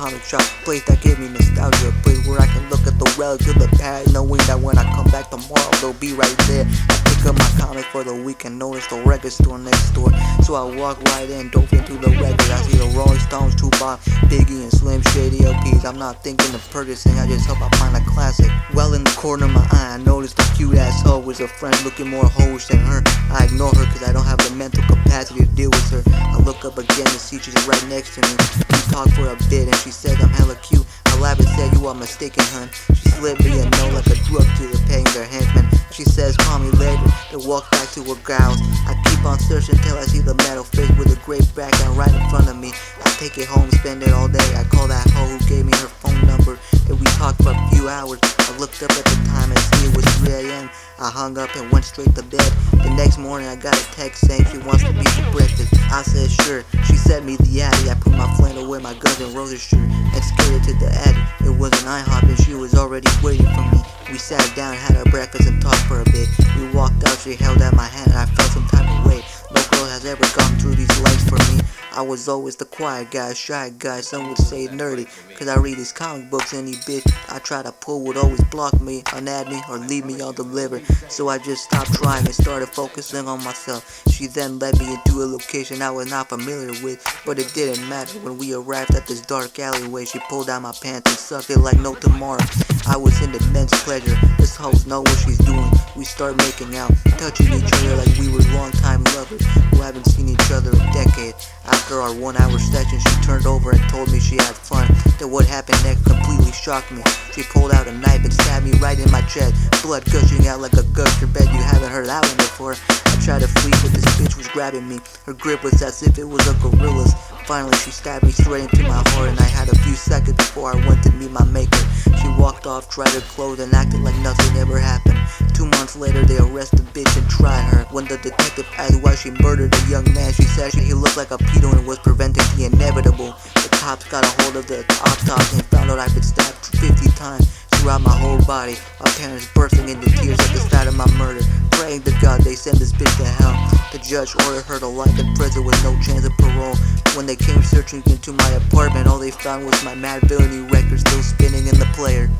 comic shop, place that gave me nostalgia, a place where I can look at the relics of the past, knowing that when I come back tomorrow, they'll be right there. I pick up my comic for the week and notice the record store next door. So I walk right in, dove into the record. I see the Rolling Stones, Tupac, Biggie, and Slim Shady LPs. I'm not thinking of purchasing, I just hope I find a classic. Well, in the corner of my eye, I noticed a cute ass hoe with a friend looking more hoish than her. I ignore her cause I don't have the mental capacity to deal with her. I look up again to see she's right next to me. We talk for a bit and she said I'm hella cute. I laughed and said, you are mistaken, hun. She slipped me a note like a drug dealer paying their henchmen. She says, call me later, then walk back to her house. I keep on searching till I see the metal face with a great background right in front of me. I take it home, spend it all day. I call that hoe who gave me her phone number, and we talked for a few hours. I looked up at the time and see it was 3 a.m. I hung up and went straight to bed. The next morning I got a text saying she wants to meet for breakfast. I said sure. She sent me the addy. I put my flannel away, my Guns N' Roses shirt, and skated to the addy. It was an IHOP and she was already waiting for me. We sat down, had our breakfast and talked for a bit. We walked out, she held out my hand and I felt some type of weight. No girl has ever gone through these lights for me. I was always the quiet guy, shy guy, some would say nerdy, cause I read these comic books. Any bitch I try to pull would always block me, unadd me, or leave me undelivered. So I just stopped trying and started focusing on myself. She then led me into a location I was not familiar with, but it didn't matter. When we arrived at this dark alleyway, she pulled down my pants and sucked it like no tomorrow. I was in immense pleasure. This host knows what she's doing. We start making out, touching each other like we were longtime lovers who haven't seen each other in a decade. After our 1 hour session, she turned over and told me she had fun. Then what happened next completely shocked me. She pulled out a knife and stabbed me right in my chest, blood gushing out like a gusher. Bet you haven't heard that one before. I tried to flee, but this bitch was grabbing me. Her grip was as if it was a gorilla's. Finally, she stabbed me straight into my heart, and I had a few seconds before I went to meet my maker. She walked off, tried her clothes, and acted like nothing ever happened. 2 months later, they arrested the bitch and tried her. When the detective asked why she murdered a young man, she said he looked like a pedo and was preventing the inevitable. The cops got a hold of the autopsy and found out I'd been stabbed 50 times throughout my whole body. My parents bursting into tears at the sight of my murder, praying to God they send this bitch to hell. The judge ordered her to life in prison with no chance of parole. When they came searching into my apartment, all they found was my MADVILLIANY record still spinning in the player.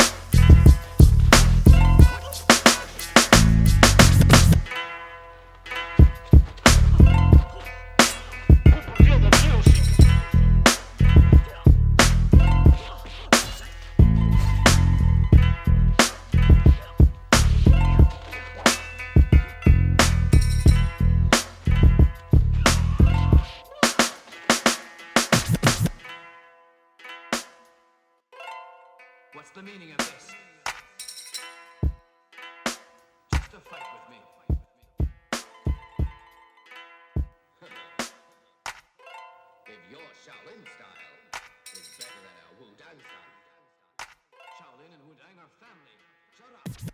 What's the meaning of this? Just a fight with me. If your Shaolin style is better than our Wu-Dang style. Shaolin and Wu-Dang are family. Shut up.